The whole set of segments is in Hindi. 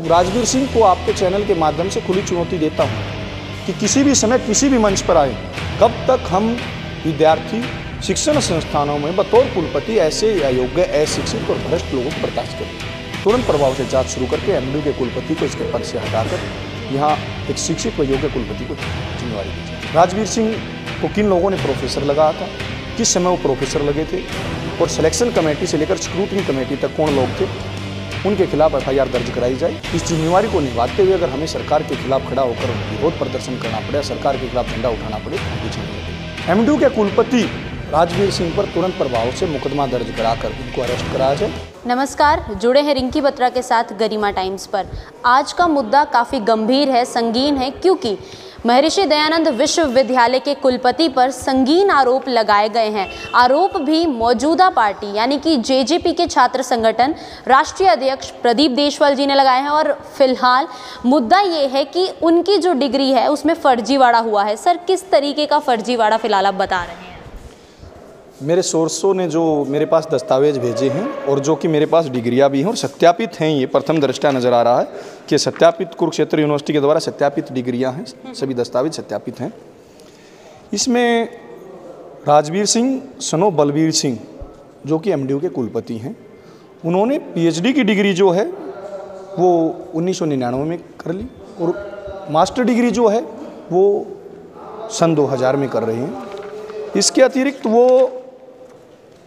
राजवीर सिंह को आपके चैनल के माध्यम से खुली चुनौती देता हूं कि किसी भी समय किसी भी मंच पर आए, कब तक हम विद्यार्थी शिक्षण संस्थानों में बतौर कुलपति ऐसे अयोग्य, अशिक्षित और भ्रष्ट लोगों को बर्दाश्त करें। तुरंत प्रभाव से जांच शुरू करके एमडीयू के कुलपति को इसके पद से हटाकर यहाँ एक शिक्षित व योग्य कुलपति को जिम्मेवारी दी जाए। राजवीर सिंह को किन लोगों ने प्रोफेसर लगाया था, किस समय वो प्रोफेसर लगे थे और सिलेक्शन कमेटी से लेकर स्क्रूटनी कमेटी तक कौन लोग थे, उनके खिलाफ एफआईआर दर्ज कराई जाए। इस जिम्मेवारी को निभाते हुए अगर हमें सरकार के खिलाफ खड़ा होकर विरोध प्रदर्शन करना पड़े, सरकार के खिलाफ झंडा उठाना पड़े, पीछे नहीं हटेंगे। एमडीयू के कुलपति राजवीर सिंह पर तुरंत प्रभाव से मुकदमा दर्ज कराकर इनको अरेस्ट कराया जाए। नमस्कार, जुड़े हैं रिंकी बत्रा के साथ गरिमा टाइम्स पर। आज का मुद्दा काफ़ी गंभीर है, संगीन है, क्योंकि महर्षि दयानंद विश्वविद्यालय के कुलपति पर संगीन आरोप लगाए गए हैं। आरोप भी मौजूदा पार्टी यानी कि जेजेपी के छात्र संगठन राष्ट्रीय अध्यक्ष प्रदीप देशवाल जी ने लगाए हैं और फिलहाल मुद्दा ये है कि उनकी जो डिग्री है उसमें फर्जीवाड़ा हुआ है। सर, किस तरीके का फर्जीवाड़ा फिलहाल आप बता रहे हैं? मेरे सोर्सों ने जो मेरे पास दस्तावेज भेजे हैं और जो कि मेरे पास डिग्रियां भी हैं और सत्यापित हैं, ये प्रथम दृष्टया नज़र आ रहा है कि सत्यापित कुरुक्षेत्र यूनिवर्सिटी के द्वारा सत्यापित डिग्रियां हैं, सभी दस्तावेज सत्यापित हैं। इसमें राजवीर सिंह सनो बलवीर सिंह जो कि एमडीयू के कुलपति हैं, उन्होंने पीएचडी की डिग्री जो है वो 1999 में कर ली और मास्टर डिग्री जो है वो सन 2000 में कर रहे हैं। इसके अतिरिक्त वो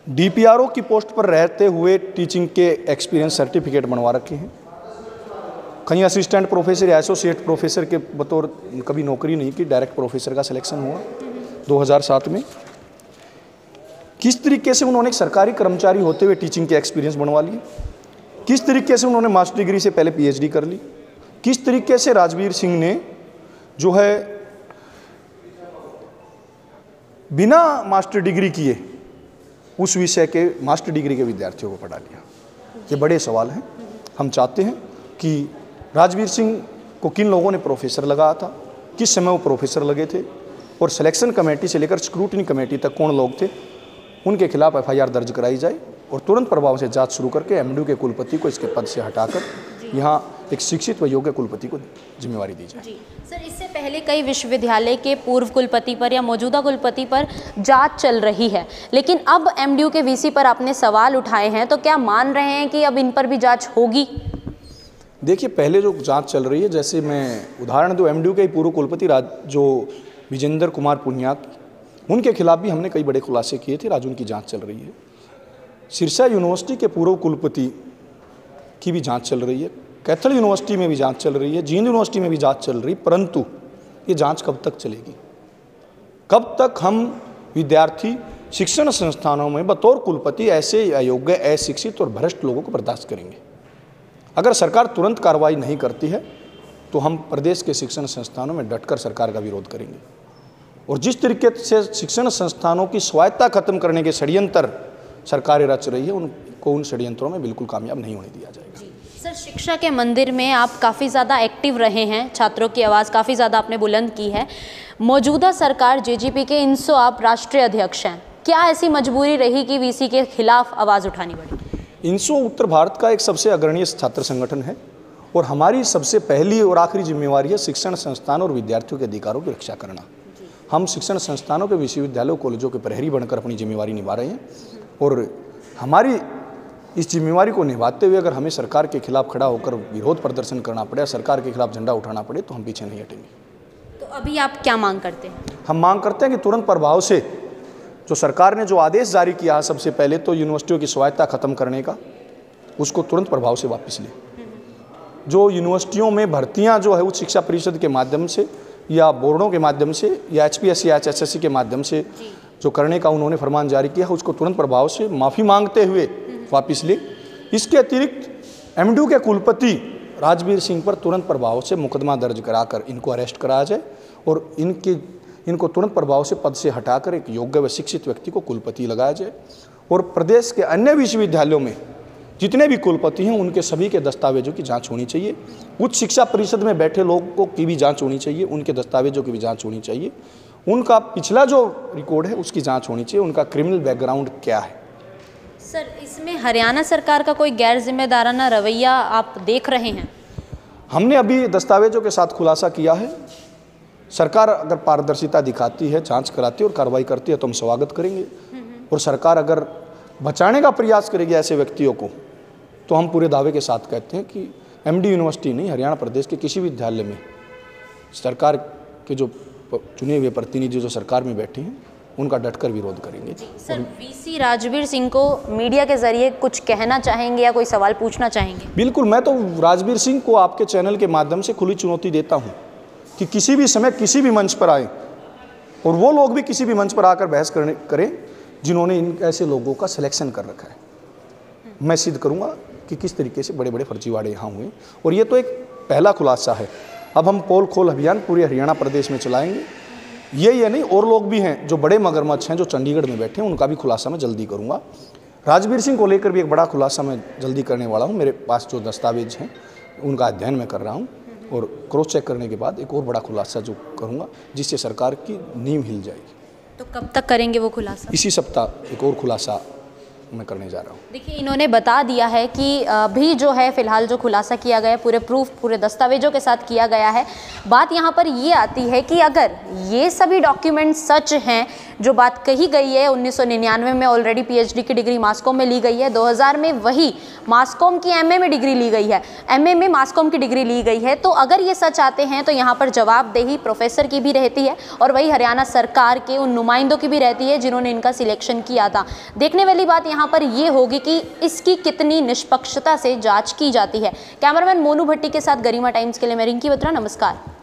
डीपीआरओ की पोस्ट पर रहते हुए टीचिंग के एक्सपीरियंस सर्टिफिकेट बनवा रखे हैं। कहीं असिस्टेंट प्रोफेसर या एसोसिएट प्रोफेसर के बतौर कभी नौकरी नहीं की, डायरेक्ट प्रोफेसर का सिलेक्शन हुआ 2007 में। किस तरीके से उन्होंने एक सरकारी कर्मचारी होते हुए टीचिंग के एक्सपीरियंस बनवा लिए, किस तरीके से उन्होंने मास्टर डिग्री से पहले पीएचडी कर ली, किस तरीके से राजवीर सिंह ने जो है बिना मास्टर डिग्री किए उस विषय के मास्टर डिग्री के विद्यार्थियों को पढ़ा लिया। ये बड़े सवाल हैं। हम चाहते हैं कि राजवीर सिंह को किन लोगों ने प्रोफेसर लगाया था, किस समय वो प्रोफेसर लगे थे और सिलेक्शन कमेटी से लेकर स्क्रूटनी कमेटी तक कौन लोग थे, उनके खिलाफ एफआईआर दर्ज कराई जाए और तुरंत प्रभाव से जांच शुरू करके एमडीयू के कुलपति को इसके पद से हटाकर यहाँ एक शिक्षित व योग्य कुलपति को जिम्मेवारी दी जाए। जी सर, इससे पहले कई विश्वविद्यालय के पूर्व कुलपति पर या मौजूदा कुलपति पर जांच चल रही है, लेकिन अब एमडीयू के वीसी पर आपने सवाल उठाए हैं, तो क्या मान रहे हैं कि अब इन पर भी जांच होगी? देखिए, पहले जो जांच चल रही है, जैसे मैं उदाहरण दूं, एमडीयू के पूर्व कुलपति जो विजेंद्र कुमार पुनिया, उनके खिलाफ भी हमने कई बड़े खुलासे किए थे, आज उनकी जाँच चल रही है। सिरसा यूनिवर्सिटी के पूर्व कुलपति की भी जांच चल रही है, कैथल यूनिवर्सिटी में भी जांच चल रही है, जींद यूनिवर्सिटी में भी जांच चल रही, परंतु ये जांच कब तक चलेगी? कब तक हम विद्यार्थी शिक्षण संस्थानों में बतौर कुलपति ऐसे अयोग्य, अशिक्षित और भ्रष्ट लोगों को बर्दाश्त करेंगे? अगर सरकार तुरंत कार्रवाई नहीं करती है तो हम प्रदेश के शिक्षण संस्थानों में डटकर सरकार का विरोध करेंगे और जिस तरीके से शिक्षण संस्थानों की स्वायत्तता खत्म करने के षड्यंत्र सरकारें रच रही है, उनको उन षड्यंत्रों में बिल्कुल कामयाब नहीं होने दिया जाएगा। सर, शिक्षा के मंदिर में आप काफ़ी ज़्यादा एक्टिव रहे हैं, छात्रों की आवाज़ काफ़ी ज़्यादा आपने बुलंद की है। मौजूदा सरकार जेजेपी के इनसो आप राष्ट्रीय अध्यक्ष हैं, क्या ऐसी मजबूरी रही कि वीसी के खिलाफ आवाज़ उठानी पड़ी? इनसो उत्तर भारत का एक सबसे अग्रणी छात्र संगठन है और हमारी सबसे पहली और आखिरी जिम्मेवारी है शिक्षण संस्थान और विद्यार्थियों के अधिकारों की रक्षा करना। हम शिक्षण संस्थानों के, विश्वविद्यालयों, कॉलेजों के प्रहरी बनकर अपनी जिम्मेवारी निभा रहे हैं और हमारी इस जिम्मेवारी को निभाते हुए अगर हमें सरकार के खिलाफ खड़ा होकर विरोध प्रदर्शन करना पड़े, सरकार के खिलाफ झंडा उठाना पड़े, तो हम पीछे नहीं हटेंगे। तो अभी आप क्या मांग करते हैं? हम मांग करते हैं कि तुरंत प्रभाव से जो सरकार ने जो आदेश जारी किया है, सबसे पहले तो यूनिवर्सिटियों की स्वायत्तता खत्म करने का, उसको तुरंत प्रभाव से वापस ले। जो यूनिवर्सिटियों में भर्तियाँ जो है उच्च शिक्षा परिषद के माध्यम से या बोर्डों के माध्यम से या एचपीएससी या एचएसएससी के माध्यम से जो करने का उन्होंने फरमान जारी किया है, उसको तुरंत प्रभाव से माफ़ी मांगते हुए वापस ले। इसके अतिरिक्त एमडीयू के कुलपति राजवीर सिंह पर तुरंत प्रभाव से मुकदमा दर्ज कराकर इनको अरेस्ट कराया जाए और इनको तुरंत प्रभाव से पद से हटाकर एक योग्य व शिक्षित व्यक्ति को कुलपति लगाया जाए और प्रदेश के अन्य विश्वविद्यालयों में जितने भी कुलपति हैं उनके सभी के दस्तावेजों की जांच होनी चाहिए। उच्च शिक्षा परिषद में बैठे लोगों की भी जांच होनी चाहिए, उनके दस्तावेजों की भी जांच होनी चाहिए, उनका पिछला जो रिकॉर्ड है उसकी जांच होनी चाहिए, उनका क्रिमिनल बैकग्राउंड क्या है। सर, इसमें हरियाणा सरकार का कोई गैर जिम्मेदाराना रवैया आप देख रहे हैं? हमने अभी दस्तावेजों के साथ खुलासा किया है। सरकार अगर पारदर्शिता दिखाती है, जांच कराती है और कार्रवाई करती है तो हम स्वागत करेंगे। और सरकार अगर बचाने का प्रयास करेगी ऐसे व्यक्तियों को, तो हम पूरे दावे के साथ कहते हैं कि एमडी यूनिवर्सिटी नहीं, हरियाणा प्रदेश के किसी भी विद्यालय में सरकार के जो चुने हुए प्रतिनिधि जो सरकार में बैठे हैं उनका डटकर विरोध करेंगे। सर, वीसी राजवीर सिंह को मीडिया के जरिए कुछ कहना चाहेंगे या कोई सवाल पूछना चाहेंगे? बिल्कुल, मैं तो राजवीर सिंह को आपके चैनल के माध्यम से खुली चुनौती देता हूं कि किसी भी समय किसी भी मंच पर आए और वो लोग भी किसी भी मंच पर आकर बहस करें जिन्होंने इन ऐसे लोगों का सिलेक्शन कर रखा है। मैं सिद्ध करूंगा कि किस तरीके से बड़े बड़े फर्जीवाड़े यहाँ हुए, और ये तो एक पहला खुलासा है। अब हम पोल खोल अभियान पूरे हरियाणा प्रदेश में चलाएंगे। ये नहीं, और लोग भी हैं जो बड़े मगरमच्छ हैं जो चंडीगढ़ में बैठे हैं, उनका भी खुलासा मैं जल्दी करूंगा। राजवीर सिंह को लेकर भी एक बड़ा खुलासा मैं जल्दी करने वाला हूं। मेरे पास जो दस्तावेज हैं उनका अध्ययन मैं कर रहा हूं और क्रॉस चेक करने के बाद एक और बड़ा खुलासा जो करूंगा जिससे सरकार की नींव हिल जाएगी। तो कब तक करेंगे वो खुलासा? इसी सप्ताह एक और खुलासा मैं करने जा रहा हूँ। देखिए, इन्होंने बता दिया है कि अभी जो है फिलहाल जो खुलासा किया गया है पूरे प्रूफ पूरे दस्तावेजों के साथ किया गया है। बात यहाँ पर ये आती है कि अगर ये सभी डॉक्यूमेंट सच हैं, जो बात कही गई है 1999 में ऑलरेडी पीएचडी की डिग्री मास्कॉम में ली गई है, 2000 में वही मास्कॉम की एमए में डिग्री ली गई है, एमए में मास्कॉम की डिग्री ली गई है, तो अगर ये सच आते हैं तो यहाँ पर जवाबदेही प्रोफेसर की भी रहती है और वही हरियाणा सरकार के उन नुमाइंदों की भी रहती है जिन्होंने इनका सिलेक्शन किया था। देखने वाली बात यहाँ पर ये होगी कि इसकी कितनी निष्पक्षता से जांच की जाती है। कैमरामैन मोनू भट्टी के साथ गरिमा टाइम्स के लिए मैं रिंकी बत्रा, नमस्कार।